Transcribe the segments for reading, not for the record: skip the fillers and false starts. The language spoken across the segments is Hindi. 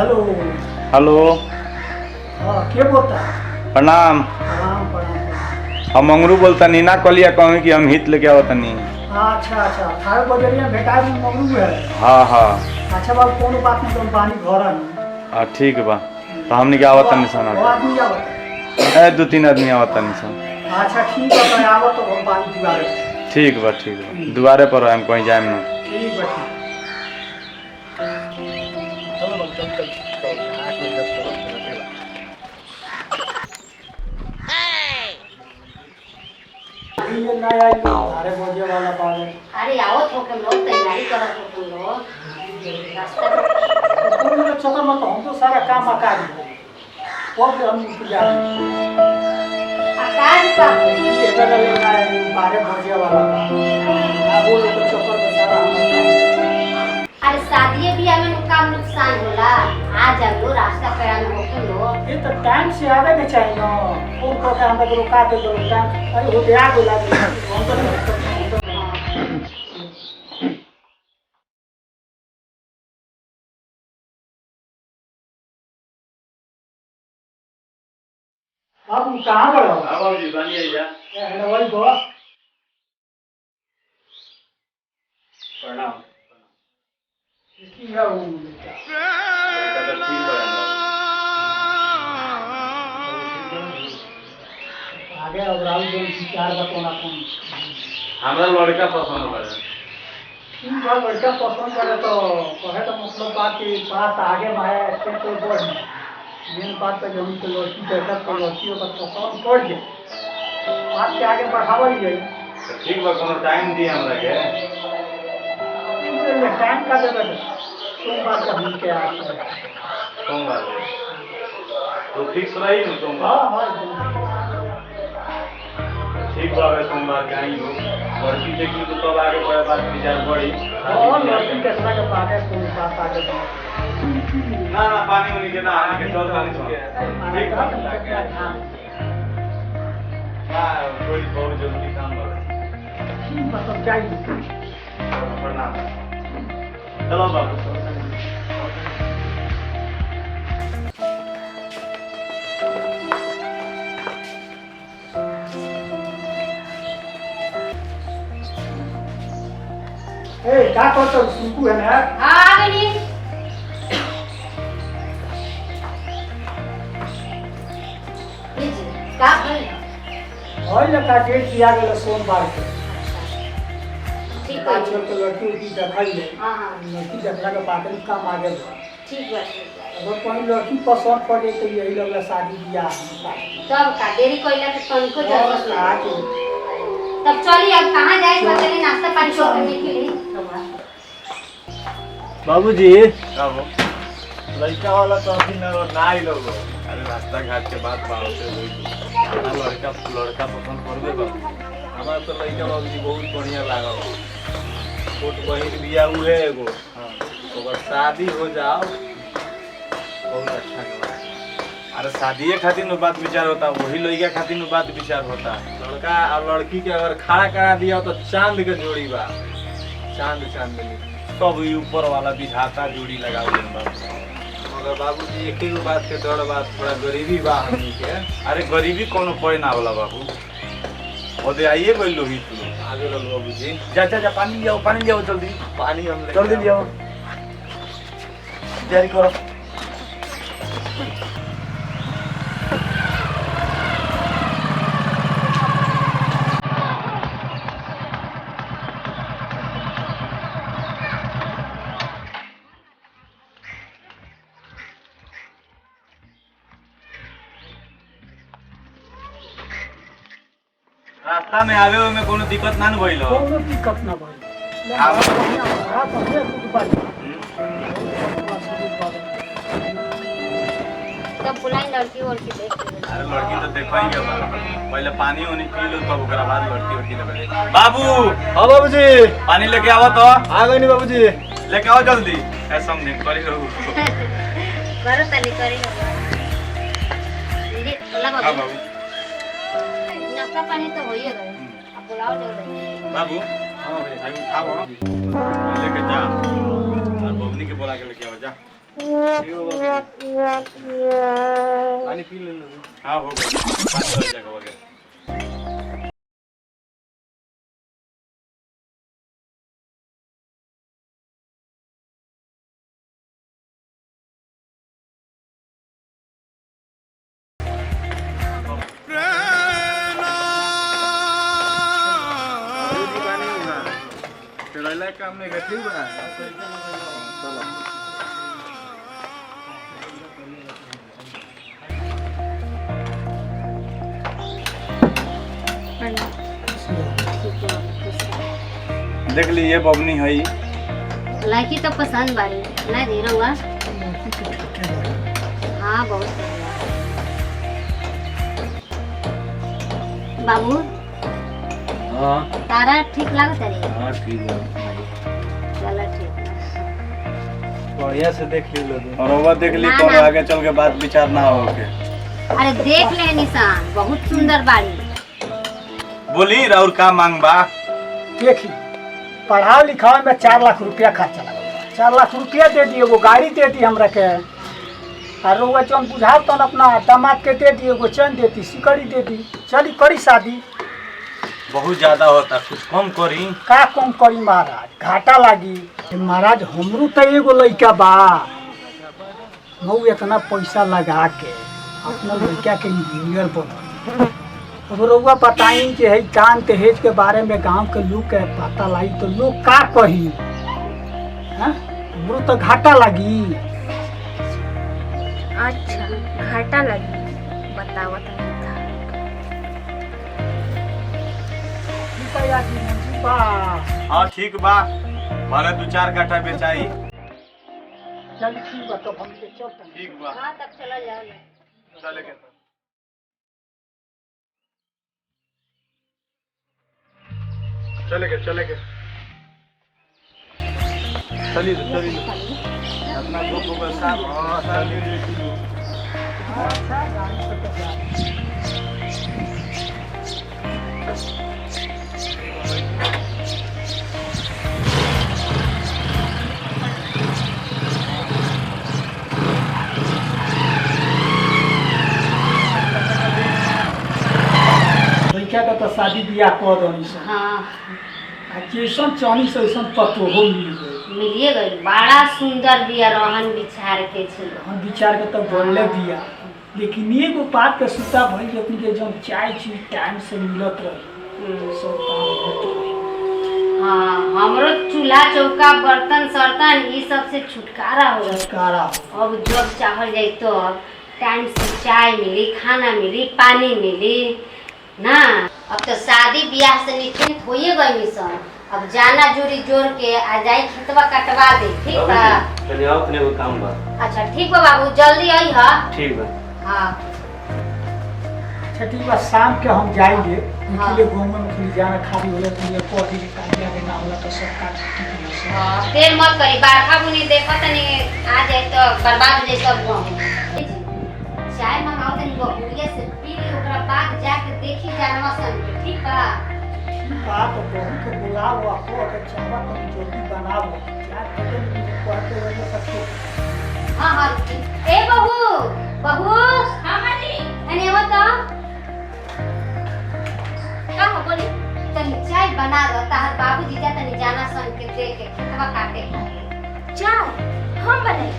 हेलो। हेलो। हाँ, के बोलता? प्रणाम। प्रणाम प्रणाम। हम मंगरू बोलता नी ना कलिया कहूँ कि हम हित लेके आवत नी। अच्छा अच्छा, थारे बजरिया भेटाए में मंगरू है। हाँ हाँ। अच्छा बाबू, कोनो बात नहीं, तुम पानी घर है। हाँ ठीक बा। तो हमने के आवत तनी सन वो आदमी आवत? ए 2-3 आदमी आवत तनी सन। अच्छा ठीक है, तो आवत तो हम पानी दुआरे। ठीक बा दुआरे पर हम कहीं जाए ना। ठीक बा ठीक। चलो बाबू, चल चल। ये नया थारे बजे वाला पागल। अरे आओ तो हम लोग तैयारी करत हो तुम लोग रास्ता में। तो कोई चक्कर मत, हम तो सारा काम बता दिए। वो भी हम इंतजार में। आकाश बाबू ये बदल लेना है 12 बजे वाला था। हाँ, वो तो चक्कर में सारा हमारा काम। अरे शादी भी हमें काम नुकसान होला आ जाओ रास्ता पे हम होके लो ये तो टाइम से आवे के चाहिए ना। कौन कहता हम तो रुका दे दो टाइम। अरे वो आ बोला हम तो आप कहाँ गए हो? हाँ बाबूजी बनी आइया। है वही बोला। प्रणाम। इसकी है वो आगे अब राहुल जो चार बतौना कौन हमरा लड़का पसंद पड़े। ठीक है, लड़का पसंद करे तो कहे तो मतलब बात की बात आगे माया से तो बढ़ मेन बात तो जमीन के लड़की कहता तो लड़की का पसंद पड़ जाए बात के आगे बढ़ावल जाए। तो ठीक बा कोनो टाइम दी हमरा के। टाइम का देवे सोमवार का मिल के आते हैं। सोमवार तो फिक्स रही न सोमवार। हाँ हाँ एकदम। ठीक बा सोमवार के आई हो। लड़की देखी तो तब आगे बढ़े बात विचार बढ़ी। और लड़की कैसा के बात है कोई बात आगे ना ना पानी वानी के ना आने के चल पानी के। ठीक बा। हां कोई बहुत जल्दी काम बा। ठीक मतलब चाहिए। प्रणाम। चलो बाबू। ए क्या करते हो सुकू है ना? हां आ गई का भइल और लगा डेट दिया गया सोमवार के। ठीक आज है तो लड़की की देखल ले। हां हां लड़की देखला के बाद में काम आगे बढ़ा। ठीक है अगर कोई लड़की पसंद पड़े तो यही लगला शादी ब्याह। तब का देरी कोइला के तनको जरूरत नहीं आके तब चलिए अब कहां जाए पहले नाश्ता पानी करने के लिए बाबूजी कब लड़का वाला तो अभी ना ही लोग अरे रास्ता घाट के बाद बाहर से हुई ना लड़का पसंद करबे बा। हमारा तो लड़का बाबूजी बहुत बढ़िया लागल छोट बहन बिया हुए एगो ओकर शादी हो जाओ बहुत अच्छा के अरे शादीए खातिर न बात विचार होता वही लड़का खातिर न बात विचार होता। लड़का और लड़की के अगर खड़ा करा दिया तो चांद के जोड़ी बा चांदनी सब ऊपर वाला विधाता जोड़ी लगा बा। मगर बाबूजी एक ही बात के डर बात थोड़ा गरीबी बा हमनी के। अरे गरीबी कोनो पड़े ना वाला बाबू ओदे आइए गइल लोहित लोग आगे लोग बाबूजी जा पानी ले आओ जल्दी। पानी हम जल्दी ले आओ तैयारी करो। रास्ता में आवे में कोनो दिक्कत ना न भइल हो। कोनो दिक्कत ना भाई। हाँ। रात में कुछ बात। तब बुलाई लड़की और की देख अरे लड़की तो देखेंगे बा पहले पानी उनी पी लो तब ओकरा बाद लड़की लगे। बाबू हाँ बाबूजी पानी लेके आओ तो। आ गए नहीं बाबूजी लेके आओ जल्दी ऐसा समझ करी रहू। करो तली करी ले लगा हां बाबू नाश्ता पानी तो हो ही गए अब बुलाओ जल्दी बाबू हां भाई आओ लेके जा और बबनी के बोला के लेके आओ जा। पानी पी ले लो। हाँ हो गया, पानी हो जाएगा वगैरह। काम नहीं करती बना। चलो देख ली ये बबनी है ही। लड़की तो पसंद बारी नहीं दे रहा हुआ। हाँ बहुत बढ़िया। बाबू हाँ तारा ठीक लागत रे? हाँ ठीक है, चलो ठीक है। बढ़िया से देख ली लो तुम। और वो देख ली ना, कौन ना। आगे चल के बात विचार ना हो के। अरे देख ले निशान, बहुत सुंदर बाड़ी। बोली और का मांग बा? देखी पढ़ाओ लिखाओ में 4 लाख रुपया खर्चा लगा। 4 लाख रुपया दे दिए, वो गाड़ी दे दी हमरा के। और वो जौन बुझाओ तो अपना दामाद के दे दिए, वो चैन देती, सिकड़ी दे दी, चली करी शादी। बहुत ज्यादा होता, कुछ कम करी। का कम करी महाराज, घाटा लागी। महाराज हमरू तो एगो लड़का बा, वो इतना पैसा लगा के अपना लड़का के इंजीनियर बन। अब रउआ बताई कि है कान दहेज के बारे में गांव के लोग के पता लाई तो लोग का कही। हाँ? हमरो तो घाटा लगी। अच्छा घाटा लगी, बताओ तो। हाँ ठीक बा, भले 2-4 कट्ठा बेचाई। चल ठीक बा, तो हम के चलते हैं। ठीक बा, हाँ तब चला जाओ। चले के चले के चलिए तो चलिए अपना ग्रुप को साथ। हाँ चलिए। अच्छा गाड़ी से तो जा। लड़का का तो शादी बियाह कर दनी से। हाँ आ जैसन चाहनी से वैसन पतो हो मिल गई। मिलिए गई, बड़ा सुंदर बिया रहन बिछार के छलो। हम विचार के तो बोलले बिया, लेकिन एगो बात के सुता भई कि अपनी के जब चाय चीज टाइम से मिलत रही सब काम होत रही। हाँ हमरो चूल्हा चौका बर्तन सर्तन ये सब से छुटकारा हो गया। छुटकारा हो। अब जब चाहल जाए तो टाइम से चाय मिली, खाना मिली, पानी मिली ना। अब तो शादी ब्याह से निश्चिंत होइए गई मिशन। अब जाना जोड़ी जोड़ के आ जाई खेतवा कटवा दे, ठीक बा? चलिए आओ, तने वो काम बा। अच्छा ठीक बा बाबू, जल्दी आई हा। ठीक बा। हाँ अच्छा ठीक बा, शाम के हम जाएंगे। हाँ। निकले घूमे में थोड़ी जाना खाली होला तो ये पौधी के काटिया के ना होला तो सब काट छुट्टी से। हाँ, देर मत करी, बारखा बुनी देखो तनी आ जाए तो बर्बाद हो जाए सब गाँव। चाय मंगाओ तनी बबुलिया से पी ली, ओकरा बाद जाके देखी जानवा सन के, ठीक बा? बात बहू के बुलाओ, आपको अगर चाहवा तो जल्दी बनाओ। क्या करें मुझे कहते हुए सकते। हाँ हाँ रुकी। ए बहू, बहू। हाँ माँ जी। अने वो तो का हो बोली? तनी चाय बना दो, ताहर बाबूजी जा तनी जाना सन के दे के खेतवा काटे खाए। चाय हम बनाई,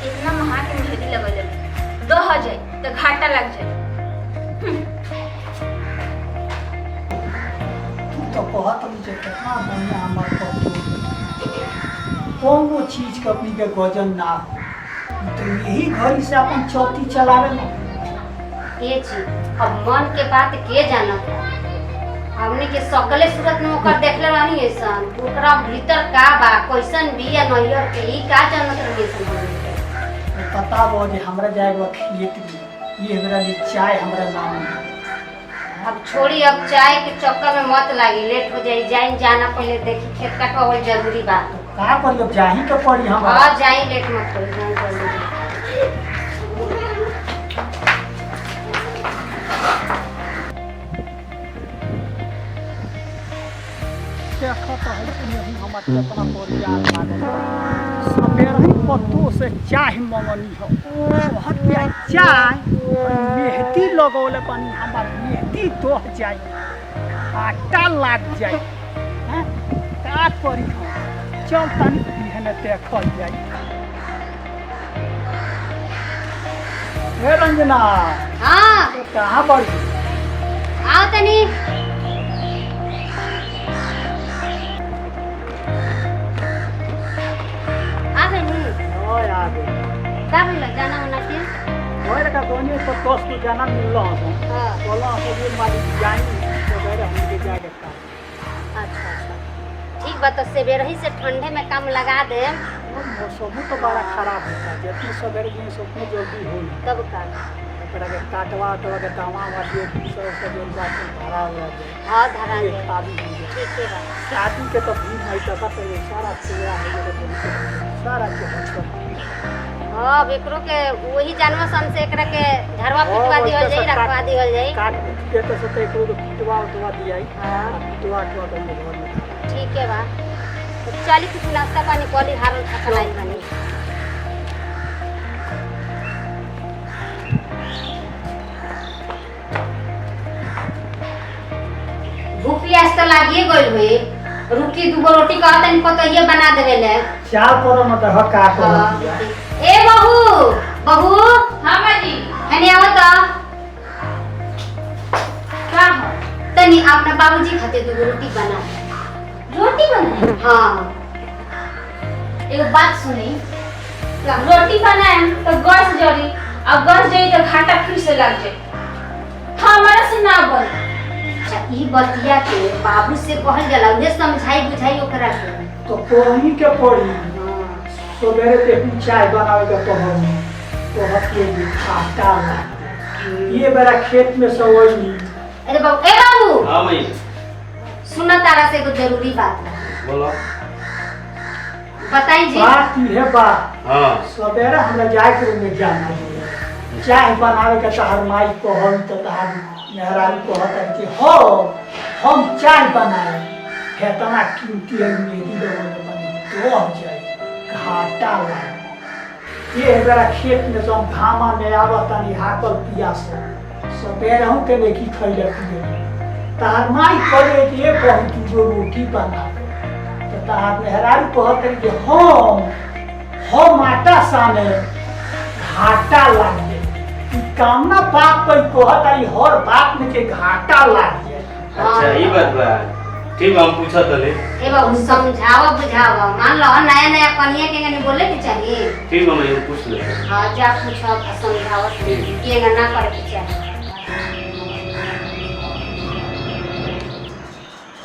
इतना महा के मेहंदी लगल है, दो हो जाए तो घाटा लग जाए। तो कहत मुझे कितना बढ़िया हमारे पप्पू, कोनो चीज के अपनी के गजन ना हो। तो यही घड़ी से अपन चौथी चलावे ना। ये चीज अब मन के बात के जानत है? हमने के सकले सूरत में ओकर देखले रहनी ऐसन, ओकरा भीतर का बा, कैसन बिया नैयर के ई का जानत रही ऐसन। पता बो जे हमरा जाएगा खेत में, ये हमरा लिए चाय हमरा नाम है। अब छोड़ी, अब चाय के चक्कर में मत लागी, लेट हो जाई। जाई जाना पहले देखी खेत कटवावल जरूरी बा। का करी, अब जाही के पड़ी हम। और जाई, लेट मत करी, जाई जल्दी। देखो तो है कि अभी हम अपना परिवार माने सवेरे ही पत्तों से चाय मंगनी हो बहुत प्यार चाय मेहंदी लगौले पानी हमार मेहंदी दोह जाए आटा लाग जाए हैं का करी हो चल तनी बिहने देखल जाए। हे रंजना हाँ तो कहाँ बड़ी आओ तनी। आ गई ओए आ गई का भइल जाना होना के? ओए का कोनी तो दोस्त को जाना मिल रहा है हाँ बोला तो ये मारी जाएंगे तो मेरे हम के जाके का अच्छा अच्छा ठीक बा तो सवेरे ही से ठंडे में काम लगा दे मौसम तो बड़ा खराब होता है जितनी सवेरे दिन से उतनी जल्दी हो तब का एकरा के काटवा के दावा वाटियो सब जो बात भरा हुआ है हाँ धरा ये दे शादी हो गया ठीक है बा शादी के तो भी नहीं तो बस ये सारा पूरा हो गया सारा के हट हाँ अब एकरो के वही जानवर सन से एकरा के झरवा पिटवा दिहल जाई रखवा दिहल जाई काट के तो सते को पिटवा दिया ही हाँ पिटवा के तो घर में ठीक है बा तो चली कुछ नाश्ता पानी कॉली हारल खलाई बनी। भूख प्यास तो लागिए गइल हुई रुकी दूगो रोटी का तनी पतइया बना देवे ले। चार पर मत ह काट हाँ, ए बहू बहू हाँ माँ जी हने आओ तो क्या हो तनी अपना बाबूजी खाते दूगो रोटी बना दे। रोटी बनाए? हाँ एगो बात सुनी रोटी बनाए तो गैस जरी और गैस जरी तो घाटा फिर से लग जाए हमारा से ना बने। अच्छा ई बतिया के बाबू से कहल जाला उन्हें समझाई बुझाई ओकरा के। तो कोही के पड़ी हाँ सवेरे ते चाय बनावे के पहल तो हके आटा ये बड़ा खेत में सवई अरे बाबू ए बाबू हाँ भाई सुना तारा से एगो जरूरी बात बा बोलो। बताई जी। बात ये बात हाँ सवेरे हमरा जाए के में जाना है चाय बनावे के तहर माई कहल तो तहर मेहरारू कहत कि हो हम चाय बनाए हेतना कीमती है मेरी दवा बनी तो हो जाए घाटा लगे ये बड़ा खेत में सब घामा में आवता नहीं हाकल पिया से सवेरे हूं के नहीं खइले पिए तहर माई करे कि ये बहुत जो रोटी बना तो तहर मेहरारू कहत कि हम आटा साने घाटा लाग जाए कामना बाप कोई कहत आई हर बात में के घाटा लाग जाए। अच्छा ये बात बा ठीक हम पूछा तो ले ए बाबू समझावा बुझावा मान लो नया नया कनिया के नहीं बोले के चाहिए। ठीक है मैं पूछ ले। हाँ जा पूछो समझावा ये ना करे के चाहिए।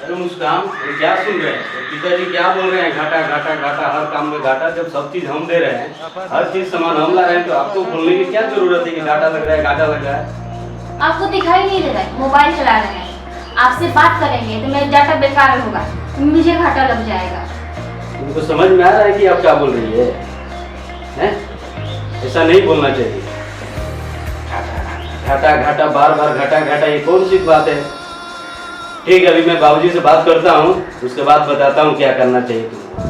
अरे मुस्कान ये क्या सुन रहे हैं पिताजी क्या बोल रहे हैं घाटा घाटा घाटा हर काम में घाटा जब सब चीज हम दे रहे हैं हर चीज सामान हम ला रहे हैं तो आपको बोलने की क्या जरूरत है कि घाटा लग रहा है घाटा लग रहा है। आपको दिखाई नहीं दे रहा है मोबाइल चला रहे हैं आपसे बात करेंगे तो मेरा डाटा बेकार होगा मुझे घाटा लग जाएगा। तुमको समझ में आ रहा है कि आप क्या बोल रही है हैं? ऐसा नहीं बोलना चाहिए। घाटा घाटा बार बार घाटा घाटा ये कौन सी बात है। ठीक है अभी मैं बाबूजी से बात करता हूँ उसके बाद बताता हूँ क्या करना चाहिए तुमको।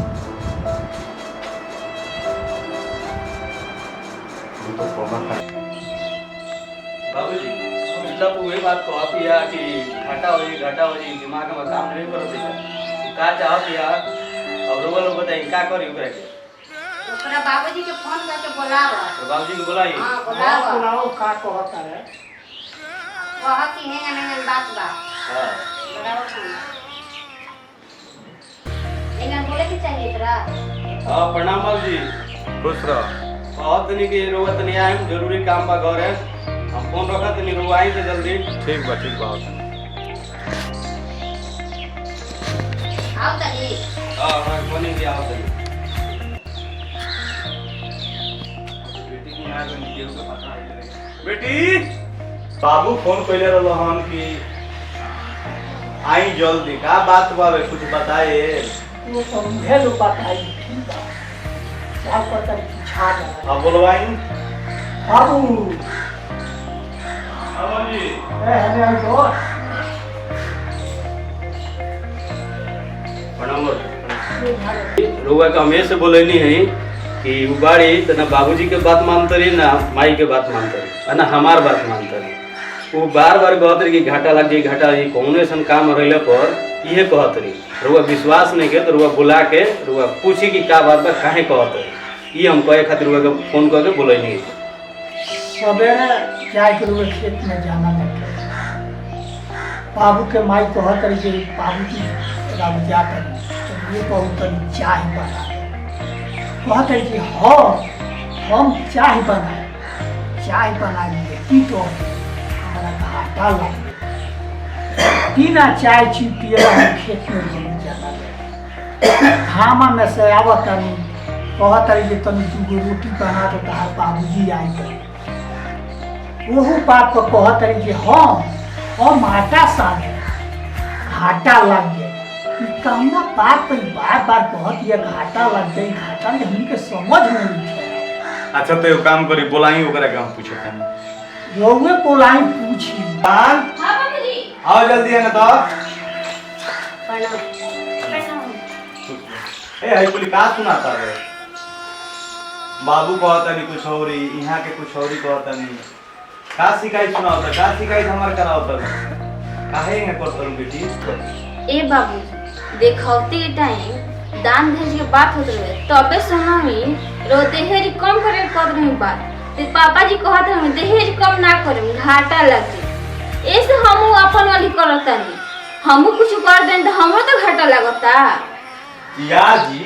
बाबूजी मतलब वही बात को आप या कि घाटा हो जाए दिमाग में काम नहीं करो का चाहत या अब लोग लोग बताइए क्या करी ओकरा के ओकरा बाबूजी के फोन करके बुलावा। तो बाबूजी को बुलाइए। हाँ बुलावा सुनाओ का कहत है कहा कि नहीं बात बा हां बुलावा फोन लेकिन बोले के चाहिए तोरा। हां प्रणाम बाबूजी खुश रह। बहुत नहीं कि रोवत नहीं आए जरूरी काम बा घर है हम फोन रखत नहीं रोवाई से जल्दी। ठीक बा आओ तनी हां हां फोन ही आओ तनी बेटी नहीं आए तो नहीं के पता है बेटी बाबू फोन कइले रहलन कि आई जल्दी का बात बावे कुछ बताए। वो तो मुझे लोग बताई ठीक बा क्या पता पूछा जा अब बोलवाई बाबू बाबूजी ए हने आई तो प्रणाम रोवा का हमें से बोले नहीं है कि वो बाड़ी तो ना बाबूजी के बात मानते रही ना माई के बात मानते रही और ना हमार बात मानते रही। वो बार बार कहत रही कि घाटा लग जाए घाटा लग जाए, कौन ऐसा काम रहे पर इहे कहत रही। रुआ विश्वास नहीं के तो रुआ बुला के रुआ पूछी कि का बात बा काहे कहत रही। ये हम कहे खातिर रुआ के फोन करके बोले नहीं। सवेरे चाय के रुए खेत में जाना लगे, बाबू के माई कहत रही कि बाबूजी राम जा कर ये बहुत चाय बना कहत रही कि हम चाय बना लेती तो हमारा घाटा लगे बिना चाय पिए खेत में जमी जाना घामा में से आवत तनी कहत रही कि तनी दूगो रोटी बना तो कहा बाबूजी आई कर वह बात को कहत रही कि हम आटा साने घाटा लग गए। कौना बात पर बार बार कहत ये घाटा लग गई घाटा में हमके समझ में नहीं। अच्छा तो एगो काम करी बोलाई ओकरा के हम पूछत हनी। रउए बोलाई पूछी हाँ बाबूजी आओ जल्दी है ना तो। ए हई बोली का सुनाता रे? बाबू कहता नहीं कुछ और ही यहाँ के कुछ और ही कहता नहीं। का शिकायत सुनाता का शिकायत हमार करावता काहे है करतल बेटी? ए बाबू देखौती के टाइम दान दहेज के बात होत रहे तबे सुनामी रो दहेज कम करे कर रही बात ते पापा जी कहत रहे दहेज कम ना करे घाटा लगे ऐसे हमहू अपन वाली करता नहीं हमहू कुछ कर दें तो हमरो तो घाटा लगता। या जी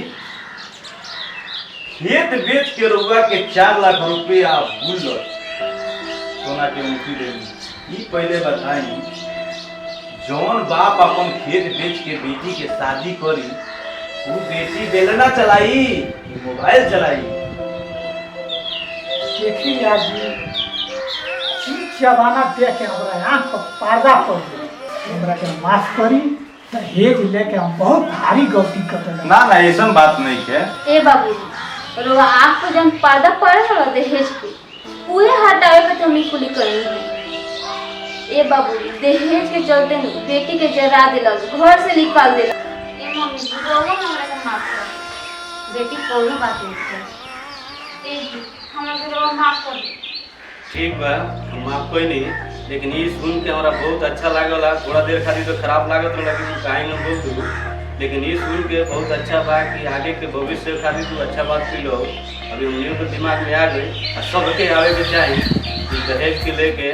खेत बेच के रुआ के 4 लाख रुपया बुल सोना के मुठी देनी। ई पहले बताई जौन बाप अपन खेत बेच के बेटी के शादी करी वो बेटी बेलना चलाई कि मोबाइल चलाई? देखी आज जमाना देख के हमरा आँख पर पर्दा पड़ गया हमरा के माफ करी दहेज लेके हम बहुत भारी गलती कर देना। ना ना ऐसा बात नहीं है। ए बाबू रो आँख पर जब पर्दा पड़े रहा दहेज के पूरे हटावे पे तुम कुली करेंगे। ए बाबू दहेज के चलते नहीं बेटी के जरा दिला घर से निकाल दिला। ए मम्मी रोवा हमरा के माफ कर बेटी कोनो बात नहीं है। ए हमरा के रोवा माफ कर दे। ठीक बा हम माफ कोई नहीं, लेकिन ये सुन के हमरा बहुत अच्छा लागला। थोड़ा देर खातिर तो खराब लागत होला कि काहे न बोल दू, लेकिन ये सुन के बहुत अच्छा बा कि आगे के भविष्य खातिर तू अच्छा बात कइलो। अभी उन्हीं के दिमाग में आ गई और सबके आवे के चाहिए कि दहेज के लेके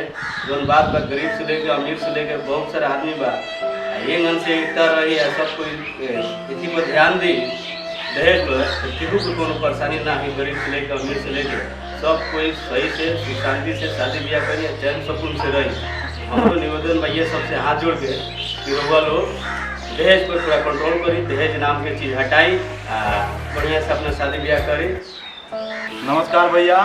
जौन बात बा गरीब से लेके अमीर से लेके बहुत सारे आदमी बा ये मन से एकता रही है सब कोई इसी पर ध्यान दी दहेज पर तो केहू को कोनो परेशानी ना है। गरीब से लेके अमीर से लेके सब कोई सही से सुख शांति से शादी ब्याह करिए चैन सुकून से रही। हमारो निवेदन बा ये सबसे हाथ जोड़ के कि रउआ लोग दहेज पर थोड़ा कंट्रोल करी, दहेज नाम के चीज़ हटाई बढ़िया से अपना शादी ब्याह करी। नमस्कार भैया,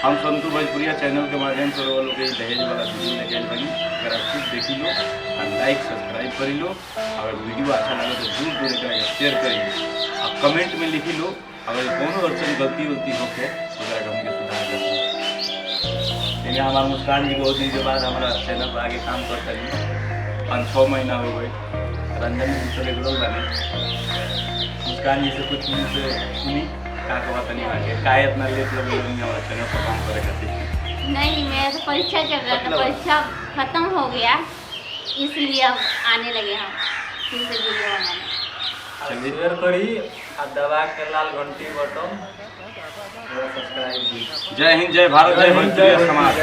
हम संतु भोजपुरिया चैनल के माध्यम से लोग दहेज वाला वीडियो लेके आइल बानी। अगर आप खुद देखी लो और लाइक सब्सक्राइब करी लो, अगर वीडियो अच्छा लगे तो दूर दूर एकरा शेयर करी और कमेंट में लिखी लो अगर कोनो अड़चन गलती होके तो हमके सुधार कर। लेकिन हमारा मुस्कान जी बहुत दिन के बाद हमारा चैनल पर आगे काम करता रही 5-6 महीना हो गए। रंजन जी से रेगुलर बने मुस्कान जी से कुछ से सुनी का बात नहीं आगे काय इतना लेट लगे हमारा चैनल पर काम करे खातिर। नहीं मेरा तो परीक्षा चल रहा था, परीक्षा खत्म हो गया इसलिए अब आने लगे हम फिर से वीडियो बनाने। शेयर करी और दबा के लाल घंटी बटन सब्सक्राइब। जय हिंद, जय भारत, जय भोजपुरिया समाज।